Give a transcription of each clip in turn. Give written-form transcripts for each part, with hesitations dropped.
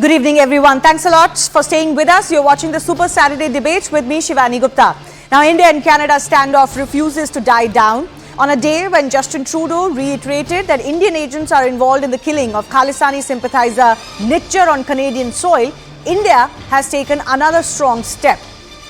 Good evening, everyone. Thanks a lot for staying with us. You're watching the Super Saturday Debate with me, Shivani Gupta. Now, India and Canada standoff refuses to die down. On a day when Justin Trudeau reiterated that Indian agents are involved in the killing of Khalistani sympathizer Nijjar on Canadian soil, India has taken another strong step.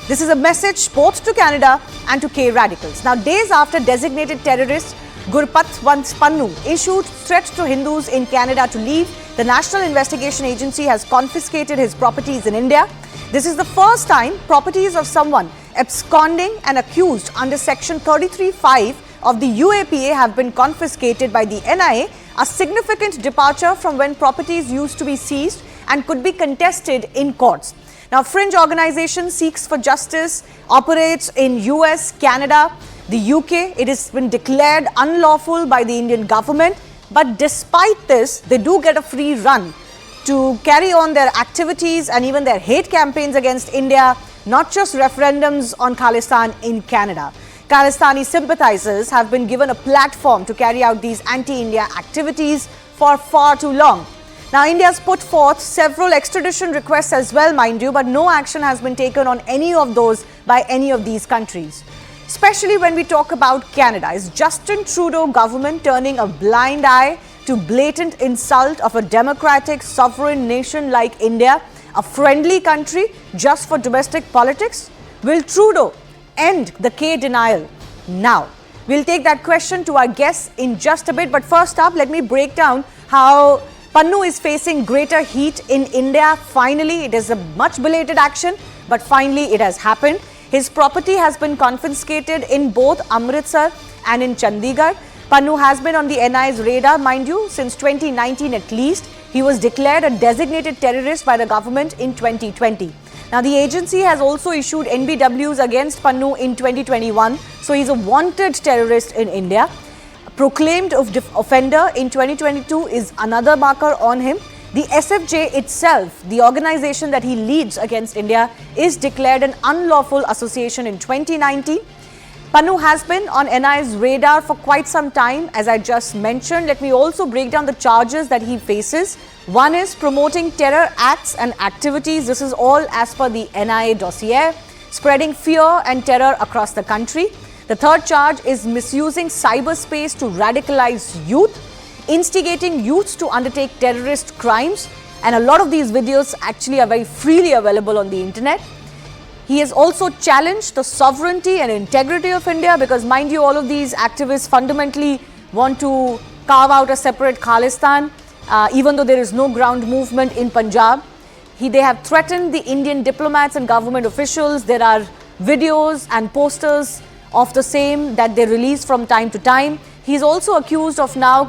This is a message both to Canada and to K radicals. Now, days after designated terrorist Pannun issued threats to Hindus in Canada to leave, the National Investigation Agency has confiscated his properties in India. This is the first time properties of someone absconding and accused under Section 33(5) of the UAPA have been confiscated by the NIA, a significant departure from when properties used to be seized and could be contested in courts. Now, fringe organization Seeks for Justice operates in US, Canada, the UK. It has been declared unlawful by the Indian government. But despite this, they do get a free run to carry on their activities and even their hate campaigns against India, not just referendums on Khalistan in Canada. Khalistani sympathizers have been given a platform to carry out these anti-India activities for far too long. Now, India has put forth several extradition requests as well, mind you, but no action has been taken on any of those by any of these countries. Especially when we talk about Canada, is Justin Trudeau government turning a blind eye to blatant insult of a democratic sovereign nation like India, a friendly country just for domestic politics? Will Trudeau end the K denial now? We'll take that question to our guests in just a bit, but first up, let me break down how Pannun is facing greater heat in India. Finally, it is a much belated action, but finally it has happened. His property has been confiscated in both Amritsar and in Chandigarh. Pannun has been on the NIA's radar, mind you, since 2019 at least. He was declared a designated terrorist by the government in 2020. Now, the agency has also issued NBWs against Pannun in 2021. So, he's a wanted terrorist in India. Proclaimed offender in 2022 is another marker on him. The SFJ itself, the organization that he leads against India, is declared an unlawful association in 2019. Pannun has been on NIA's radar for quite some time, as I just mentioned. Let me also break down the charges that he faces. One is promoting terror acts and activities. This is all as per the NIA dossier, spreading fear and terror across the country. The third charge is misusing cyberspace to radicalize youth, instigating youths to undertake terrorist crimes, and a lot of these videos actually are very freely available on the internet. He has also challenged the sovereignty and integrity of India because, mind you, all of these activists fundamentally want to carve out a separate Khalistan, even though there is no ground movement in Punjab. They have threatened the Indian diplomats and government officials. There are videos and posters of the same that they release from time to time. He is also accused of now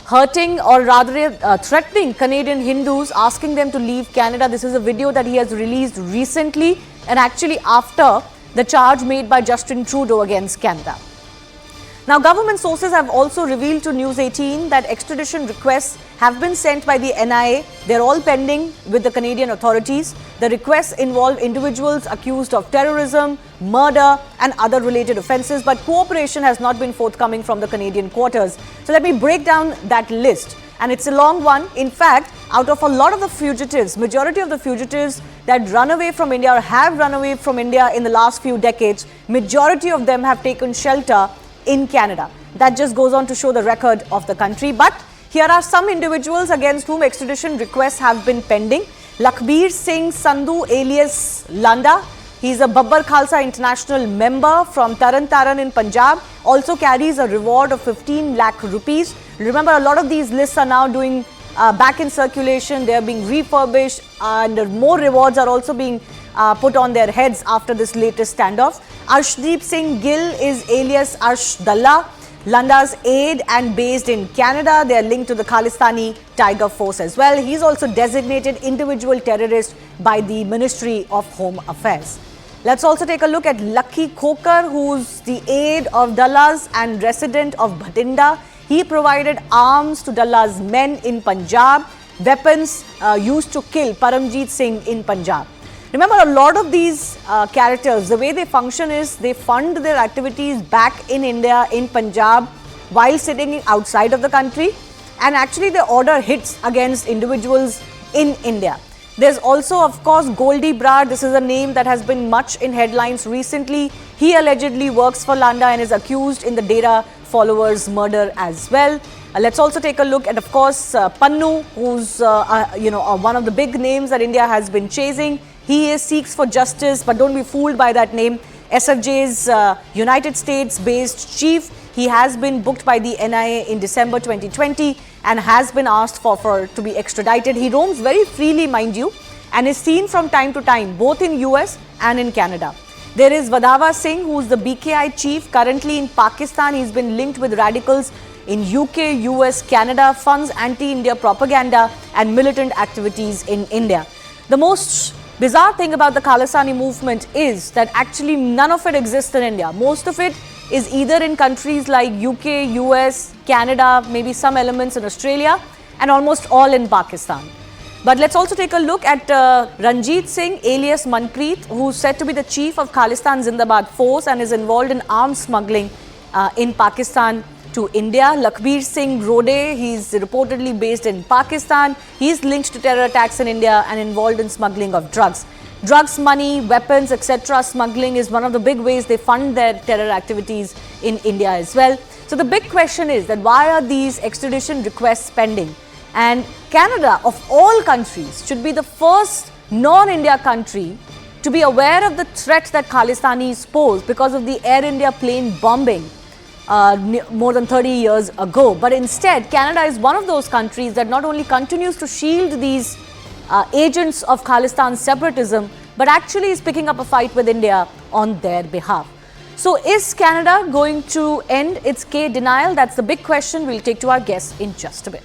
hurting or rather threatening Canadian Hindus, asking them to leave Canada. This is a video that he has released recently and actually after the charge made by Justin Trudeau against Canada. Now, government sources have also revealed to News 18 that extradition requests have been sent by the NIA. They're all pending with the Canadian authorities. The requests involve individuals accused of terrorism, murder and other related offences, but cooperation has not been forthcoming from the Canadian quarters. So let me break down that list. And it's a long one. In fact, out of a lot of the fugitives, majority of the fugitives that run away from India or have run away from India in the last few decades, majority of them have taken shelter in Canada. That just goes on to show the record of the country. But here are some individuals against whom extradition requests have been pending. Hardeep Singh Sandhu alias Landa. He's a Babbar Khalsa International member from Taran in Punjab. Also carries a reward of 15 lakh rupees. Remember, a lot of these lists are now doing back in circulation. They are being refurbished and more rewards are also being put on their heads after this latest standoff. Hardeep Singh Gill is alias Arsh Dalla, Landa's aide and based in Canada. They are linked to the Khalistani Tiger Force as well. He's also designated individual terrorist by the Ministry of Home Affairs. Let's also take a look at Lucky Khokar, who's the aide of Dalla's and resident of Bhatinda. He provided arms to Dalla's men in Punjab, weapons used to kill Paramjeet Singh in Punjab. Remember, a lot of these characters, the way they function is they fund their activities back in India, in Punjab, while sitting outside of the country, and actually they order hits against individuals in India. There's also, of course, Goldie Brar. This is a name that has been much in headlines recently. He allegedly works for Landa and is accused in the Dera followers' murder as well. Let's also take a look at, of course, Pannun, who's one of the big names that India has been chasing. He seeks for justice, but don't be fooled by that name. SFJ's United States-based chief. He has been booked by the NIA in December 2020 and has been asked for to be extradited. He roams very freely, mind you, and is seen from time to time, both in US and in Canada. There is Vadava Singh, who is the BKI chief, currently in Pakistan. He's been linked with radicals in UK, US, Canada, funds anti-India propaganda and militant activities in India. The most bizarre thing about the Khalistani movement is that actually none of it exists in India. Most of it is either in countries like UK, US, Canada, maybe some elements in Australia, and almost all in Pakistan. But let's also take a look at Ranjit Singh, alias Manpreet, who's said to be the chief of Khalistan Zindabad force and is involved in arms smuggling in Pakistan to India. Lakhbir Singh Rode, he's reportedly based in Pakistan. He's linked to terror attacks in India and involved in smuggling of drugs. Drugs, money, weapons, etc. Smuggling is one of the big ways they fund their terror activities in India as well. So the big question is that why are these extradition requests pending? And Canada, of all countries, should be the first non-India country to be aware of the threat that Khalistanis pose because of the Air India plane bombing more than 30 years ago. But instead, Canada is one of those countries that not only continues to shield these agents of Khalistan separatism, but actually is picking up a fight with India on their behalf. So is Canada going to end its K denial? That's the big question we'll take to our guests in just a bit.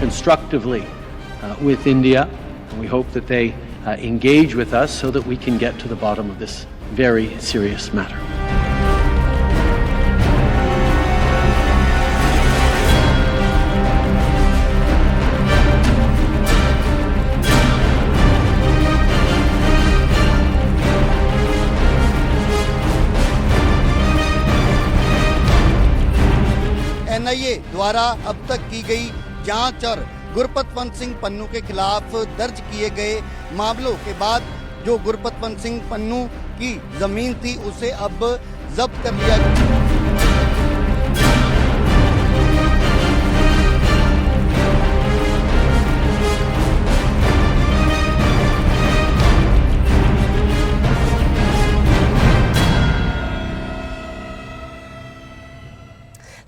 Constructively with India, and we hope that they engage with us so that we can get to the bottom of this very serious matter. NIA द्वारा अब तक की गई जांच और गुरपतवंत सिंह पन्नू के खिलाफ दर्ज किए गए मामलों के बाद जो गुरपतवंत सिंह पन्नू की जमीन थी उसे अब जब्त कर लिया गया।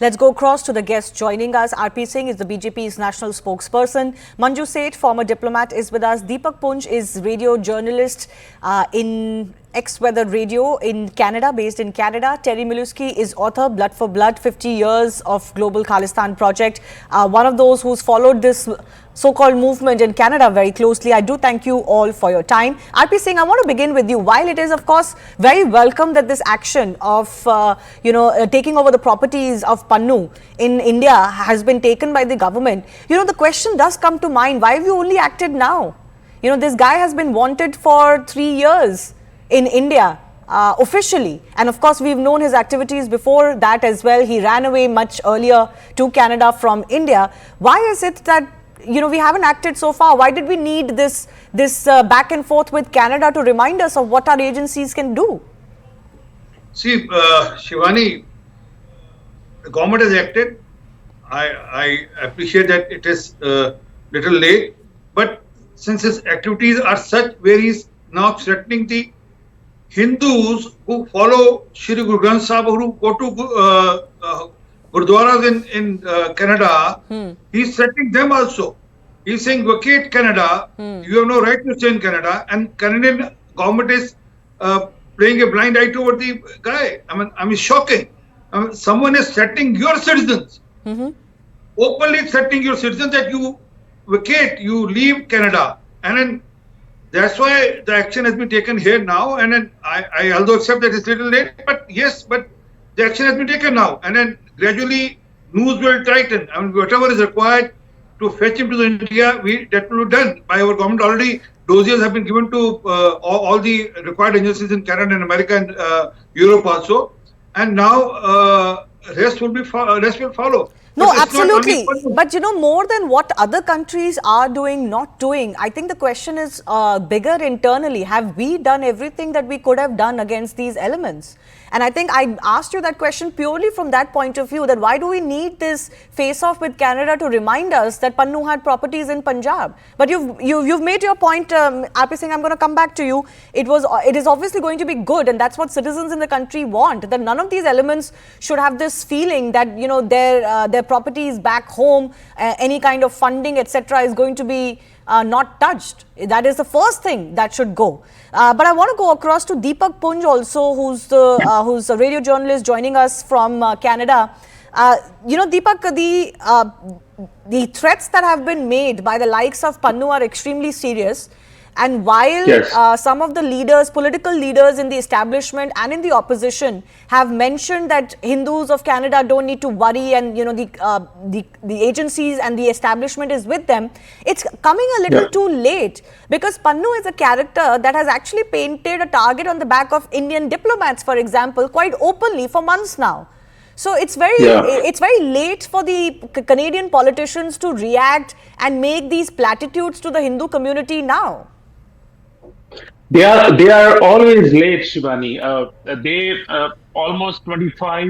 Let's go across to the guest joining us. RP Singh is the BJP's national spokesperson. Manju Seth, former diplomat, is with us. Deepak Punj is radio journalist in X-Weather Radio in Canada, based in Canada. Terry Miluski is author, Blood for Blood, 50 years of Global Khalistan Project. One of those who's followed this so-called movement in Canada very closely. I do thank you all for your time. RP Singh, I want to begin with you. While it is, of course, very welcome that this action of, taking over the properties of Pannun in India has been taken by the government, the question does come to mind, why have you only acted now? This guy has been wanted for 3 years in India. Officially, and of course we've known his activities before that as well. He ran away much earlier to Canada from India. Why is it that we haven't acted so far? Why did we need this back and forth with Canada to remind us of what our agencies can do? See, Shivani, the government has acted. I appreciate that it is little late, but since his activities are such where he's now threatening the Hindus who follow Shri Guru Granth Sahib, who go to Gurdwaras in Canada, he's threatening them also. He's saying, vacate Canada, you have no right to stay in Canada, and Canadian government is playing a blind eye toward the guy. I mean, shocking. Someone is threatening your citizens, openly threatening your citizens that you vacate, you leave Canada, and then that's why the action has been taken here now. And then I although accept that it's a little late, but yes, but the action has been taken now, and then gradually news will tighten. I mean, whatever is required, to fetch him to the India, that will be done by our government already. Dossiers have been given to all the required agencies in Canada and America and Europe also, and now rest will follow. No, But it's not only absolutely. Pannu. But more than what other countries are doing, not doing, I think the question is bigger internally. Have we done everything that we could have done against these elements? And I think I asked you that question purely from that point of view, that why do we need this face-off with Canada to remind us that Pannu had properties in Punjab? But you've made your point, RP Singh, I'm going to come back to you. It is obviously going to be good, and that's what citizens in the country want, that none of these elements should have this feeling that, their properties back home, any kind of funding, etc., is going to be not touched. That is the first thing that should go. But I want to go across to Deepak Punj also, who's a radio journalist joining us from Canada. Deepak, the threats that have been made by the likes of Pannu are extremely serious. And while some of the leaders, political leaders in the establishment and in the opposition have mentioned that Hindus of Canada don't need to worry, and the agencies and the establishment is with them, it's coming a little too late, because Pannu is a character that has actually painted a target on the back of Indian diplomats, for example, quite openly for months now. So it's very late for the Canadian politicians to react and make these platitudes to the Hindu community now. They are always late, Shivani. Almost 25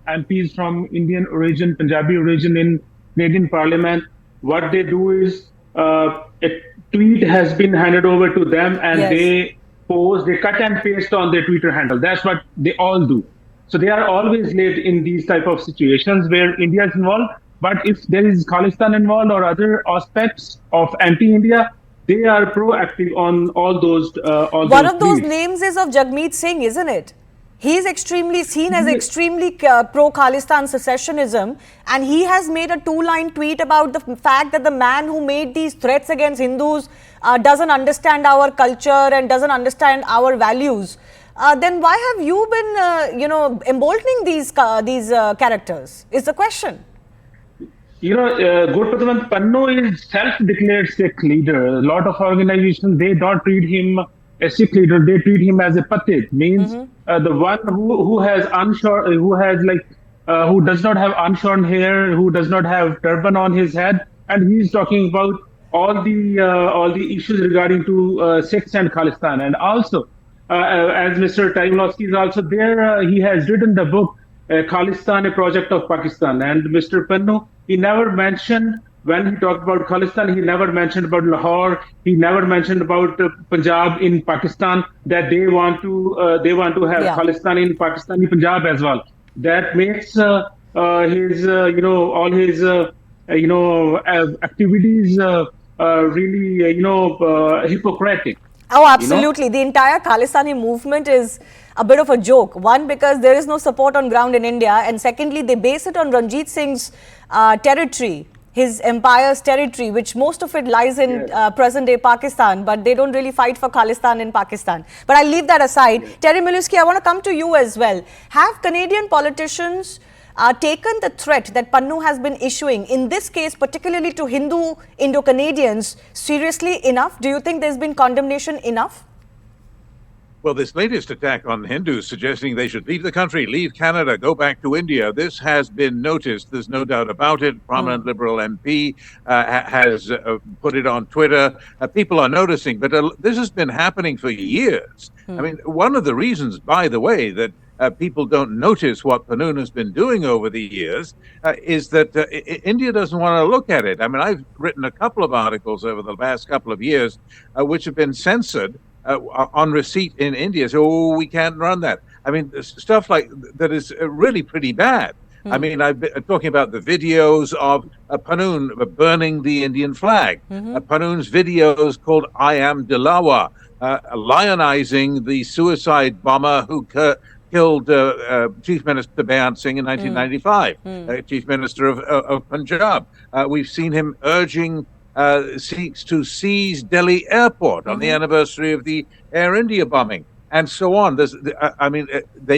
MPs from Indian origin, Punjabi origin in Canadian Parliament. What they do is a tweet has been handed over to them, and they cut and paste on their Twitter handle. That's what they all do. So they are always late in these type of situations where India is involved. But if there is Khalistan involved or other aspects of anti-India, they are proactive on all those. One of those names is of Jagmeet Singh, isn't it? He is extremely seen as extremely pro-Khalistan secessionism, and he has made a two-line tweet about the fact that the man who made these threats against Hindus doesn't understand our culture and doesn't understand our values. Then why have you been, emboldening these characters? Is the question. Gurpratman Pannu is self-declared Sikh leader. A lot of organizations, they don't treat him as Sikh leader. They treat him as a patit, means the one who has unshorn, who does not have unshorn hair, who does not have turban on his head, and he's talking about all the issues regarding to Sikhs and Khalistan. And also, as Mr. Taimlowski is also there, he has written the book Khalistan, a project of Pakistan. And Mr. Pannu, he never mentioned, when he talked about Khalistan, he never mentioned about Lahore. He never mentioned about Punjab in Pakistan, that they want to have Khalistan in Pakistani Punjab as well. That makes his all his activities really hypocritic. Oh, absolutely. The entire Khalistani movement is a bit of a joke. One, because there is no support on ground in India, and secondly, they base it on Ranjit Singh's territory, his empire's territory, which most of it lies in present-day Pakistan, but they don't really fight for Khalistan in Pakistan. But I'll leave that aside. Terry Milewski, I want to come to you as well. Have Canadian politicians taken the threat that Pannu has been issuing, in this case particularly to Hindu Indo-Canadians, seriously enough? Do you think there's been condemnation enough? Well, this latest attack on Hindus suggesting they should leave the country, leave Canada, go back to India, this has been noticed. There's no doubt about it. Prominent Liberal MP has put it on Twitter. People are noticing, but this has been happening for years. I mean, one of the reasons, by the way, that people don't notice what Pannun has been doing over the years is that India doesn't want to look at it. I mean, I've written a couple of articles over the past couple of years which have been censored on receipt in India. So, we can't run that. I mean, stuff like that is really pretty bad. I mean, I've been talking about the videos of Pannun burning the Indian flag. Pannun's videos called I Am Dilawa, lionizing the suicide bomber who killed Chief Minister Bayant Singh in 1995, Chief Minister of Punjab. We've seen him urging Sikhs to seize Delhi airport on the anniversary of the Air India bombing, and so on. They've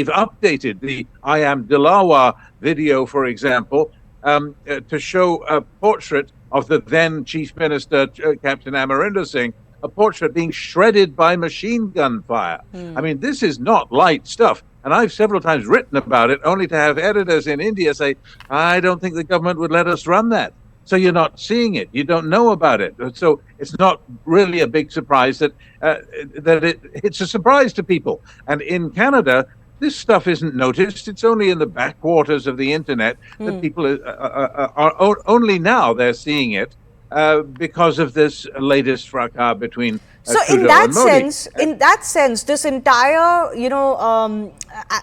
updated the I Am Dilawa video, for example, to show a portrait of the then Chief Minister, Captain Amarinder Singh, a portrait being shredded by machine gun fire. I mean, this is not light stuff. And I've several times written about it, only to have editors in India say, I don't think the government would let us run that. So you're not seeing it. You don't know about it. So it's not really a big surprise it's a surprise to people. And in Canada, this stuff isn't noticed. It's only in the backwaters of the internet that people are only now they're seeing it because of this latest fracas between So Trudeau and Modi. in that sense, this entire,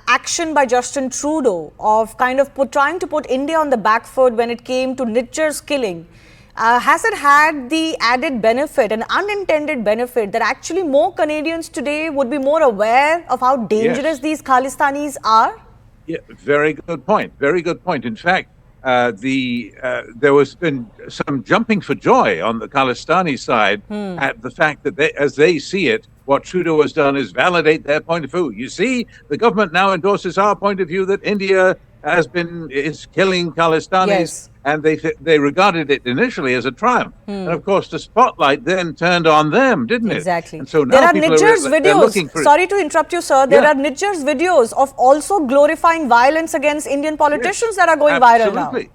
action by Justin Trudeau of kind of trying to put India on the back foot when it came to Nijjar's killing, has it had the added benefit, an unintended benefit, that actually more Canadians today would be more aware of how dangerous these Khalistanis are? Yeah, very good point. Very good point. In fact, there was been some jumping for joy on the Khalistani side at the fact that as they see it, what Trudeau has done is validate their point of view. You see, the government now endorses our point of view that India is killing Khalistanis, and they regarded it initially as a triumph. And of course, the spotlight then turned on them, didn't it? Exactly. And so now there are people Nijjar's videos. Sorry to interrupt you, sir. There are Nijjar's videos of also glorifying violence against Indian politicians that are going viral now. Absolutely.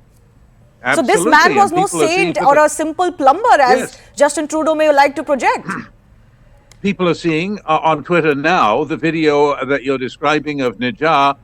So this man was no saint or a simple plumber, as Justin Trudeau may like to project. People are seeing on Twitter now the video that you're describing of Nijjar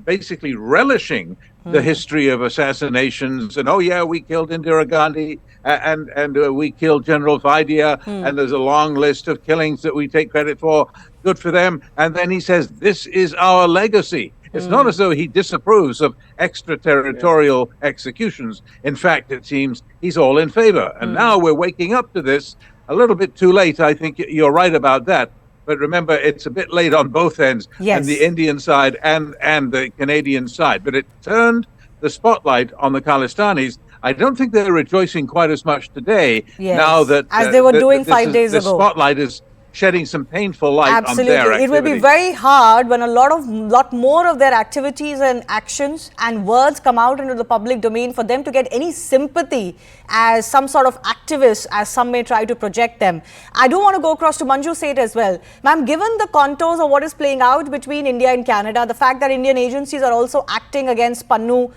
basically relishing the history of assassinations, and we killed Indira Gandhi and we killed General Vaidya, and there's a long list of killings that we take credit for. Good for them. And then he says, this is our legacy. It's not as though he disapproves of extraterritorial executions. In fact, it seems he's all in favor. And now we're waking up to this a little bit too late. I think you're right about that. But remember, it's a bit late on both ends, and the Indian side and the Canadian side. But it turned the spotlight on the Khalistanis. I don't think they're rejoicing quite as much today now that as they were doing 5 days ago. The spotlight is shedding some painful light on their activities. It will be very hard when a lot more of their activities and actions and words come out into the public domain for them to get any sympathy as some sort of activist, as some may try to project them. I do want to go across to Manju Seth as well. Ma'am, given the contours of what is playing out between India and Canada, the fact that Indian agencies are also acting against Pannun,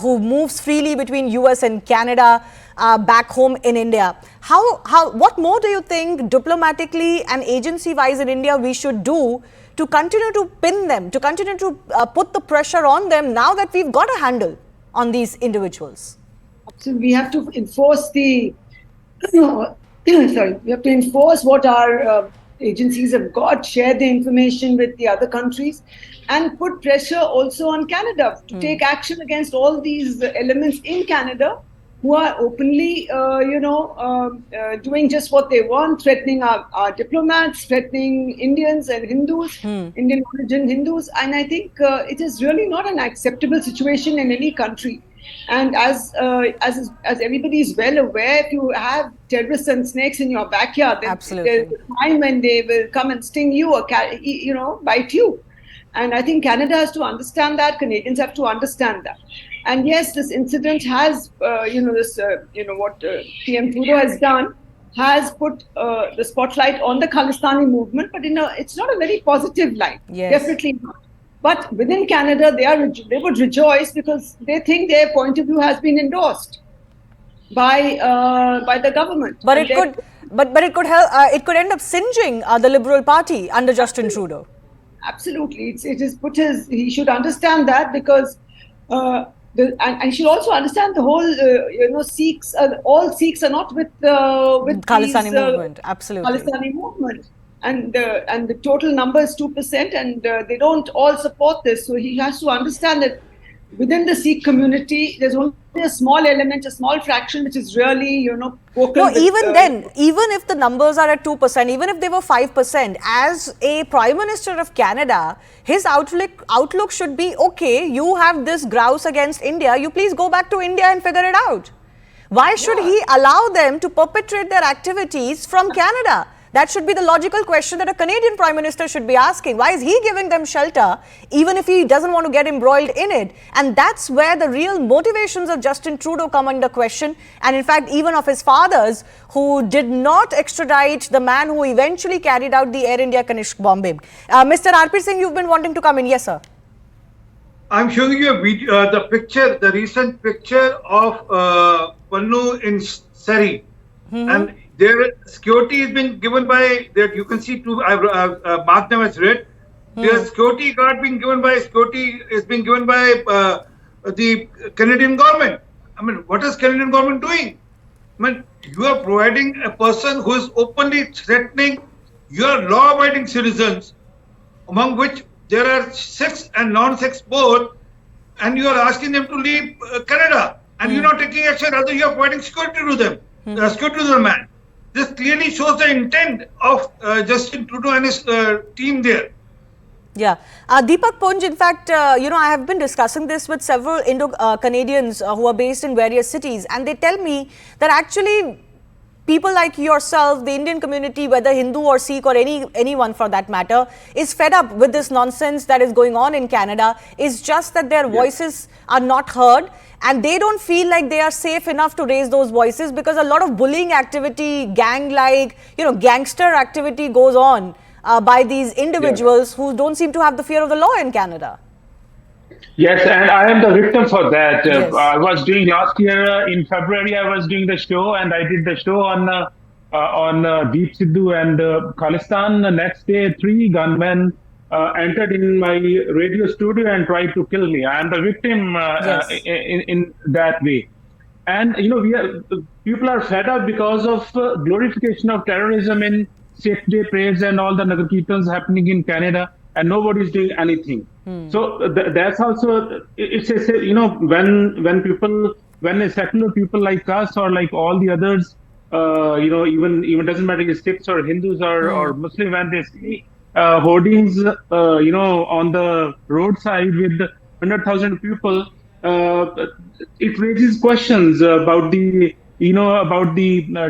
who moves freely between US and Canada, back home in India. What more do you think diplomatically and agency-wise in India we should do to continue to pin them, to continue to put the pressure on them now that we've got a handle on these individuals? So we have to enforce we have to enforce what our agencies have got, share the information with the other countries, and put pressure also on Canada to take action against all these elements in Canada who are openly, doing just what they want, threatening our diplomats, threatening Indians and Hindus, Indian origin Hindus. And I think it is really not an acceptable situation in any country. And as everybody is well aware, if you have terrorists and snakes in your backyard, then there's a time when they will come and sting you or bite you. And I think Canada has to understand that. Canadians have to understand that. And yes, this incident has, what PM Trudeau has done, has put the spotlight on the Khalistani movement, but it's not a very positive light. Definitely not. But within Canada, they would rejoice because they think their point of view has been endorsed by the government. But it could help. It could end up singeing the Liberal Party under Justin Trudeau. Absolutely, he should understand that, because and he should also understand the whole Sikhs. All Sikhs are not with Khalistani movement. Absolutely, Khalistani movement. And the total number is 2%, and they don't all support this. So he has to understand that within the Sikh community, there's only a small element, a small fraction, which is really, vocal. No, even then, even if the numbers are at 2%, even if they were 5%, as a Prime Minister of Canada, his outlook should be, okay, you have this grouse against India, you please go back to India and figure it out. Why should he allow them to perpetrate their activities from Canada? That should be the logical question that a Canadian Prime Minister should be asking. Why is he giving them shelter, even if he doesn't want to get embroiled in it? And that's where the real motivations of Justin Trudeau come under question. And in fact, even of his fathers, who did not extradite the man who eventually carried out the Air India Kanishk bombing. Mr. Hardeep Singh, you've been wanting to come in. Yes, sir. I'm showing you a video, the recent picture of Pannun in Surrey, and their security has been given by that. You can see two. I've marked them as red. Their security guard being given by the Canadian government. I mean, what is Canadian government doing? I mean, you are providing a person who is openly threatening your law-abiding citizens, among which there are sex and non-sex both, and you are asking them to leave Canada, and you're not taking action. Rather, you are providing security to them, security to the man. This clearly shows the intent of Justin Trudeau and his team there. Yeah. Deepak Punj, in fact, I have been discussing this with several Indo-Canadians who are based in various cities, and they tell me that actually people like yourself, the Indian community, whether Hindu or Sikh or anyone for that matter, is fed up with this nonsense that is going on in Canada. It's just that their voices are not heard, and they don't feel like they are safe enough to raise those voices, because a lot of bullying activity, gang-like, gangster activity goes on by these individuals who don't seem to have the fear of the law in Canada. Yes, and I am the victim for that. Yes. I was doing last year in February. I was doing the show, and I did the show on Deep Sidhu and Khalistan. The next day, 3 gunmen entered in my radio studio and tried to kill me. I am the victim in that way. And people are fed up because of glorification of terrorism in Sikh Day parades and all the Nagar Kirtans happening in Canada, and nobody is doing anything. So that's also, it's when a secular people like us or like all the others, even doesn't matter if it's Sikhs or Hindus or Muslim, when they see hoardings, on the roadside with 100,000 people, it raises questions about the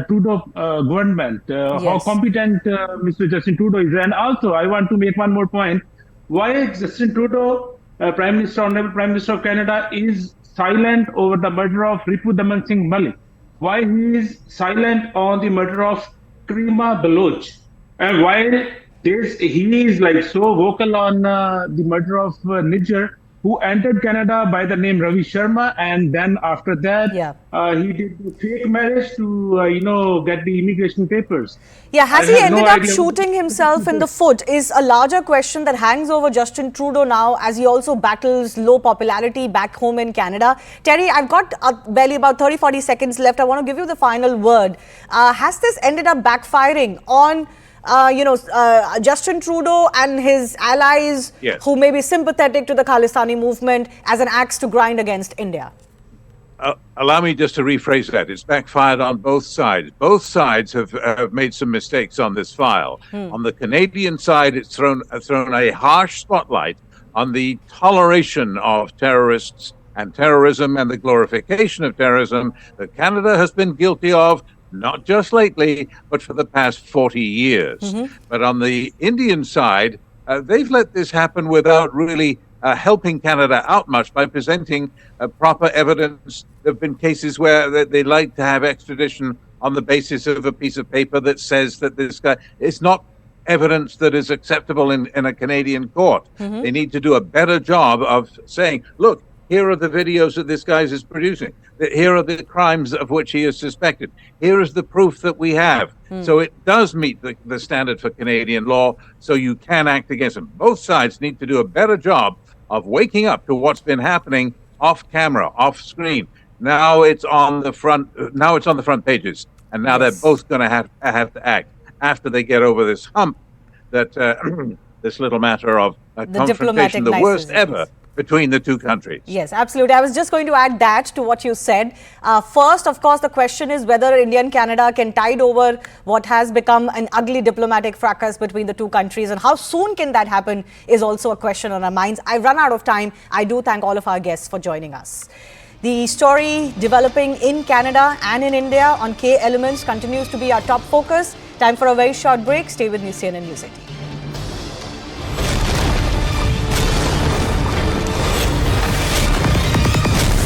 Trudeau government, how competent Mr. Justin Trudeau is. And also, I want to make one more point. Why Justin Trudeau, Honorable Prime Minister of Canada, is silent over the murder of Ripu Daman Singh Malik? Why he is silent on the murder of Karima Baloch? And while he is like so vocal on the murder of Nijjar, who entered Canada by the name Ravi Sharma, and then after that, he did the fake marriage to, get the immigration papers. Yeah, has he ended up shooting himself in the foot is a larger question that hangs over Justin Trudeau now, as he also battles low popularity back home in Canada. Terry, I've got barely about 30-40 seconds left. I want to give you the final word. Has this ended up backfiring on Justin Trudeau and his allies who may be sympathetic to the Khalistani movement as an axe to grind against India? Allow me just to rephrase that. It's backfired on both sides. Both sides have made some mistakes on this file. On the Canadian side, it's thrown a harsh spotlight on the toleration of terrorists and terrorism and the glorification of terrorism that Canada has been guilty of, not just lately, but for the past 40 years. But on the Indian side, they've let this happen without really helping Canada out much by presenting proper evidence. There have been cases where they like to have extradition on the basis of a piece of paper that says that this guy is not evidence that is acceptable in a Canadian court. They need to do a better job of saying, look, here are the videos that this guy is producing. Here are the crimes of which he is suspected. Here is the proof that we have. So it does meet the standard for Canadian law, so you can act against him. Both sides need to do a better job of waking up to what's been happening off camera, off screen. Now it's on the front. Now it's on the front pages, and now they're both going to have to act after they get over this hump. That this little matter of confrontation, the worst ever between the two countries. Yes, absolutely. I was just going to add that to what you said. First, of course, the question is whether India and Canada can tide over what has become an ugly diplomatic fracas between the two countries, and how soon can that happen is also a question on our minds. I've run out of time. I do thank all of our guests for joining us. The story developing in Canada and in India on K Elements continues to be our top focus. Time for a very short break. Stay with me, CNN News 18.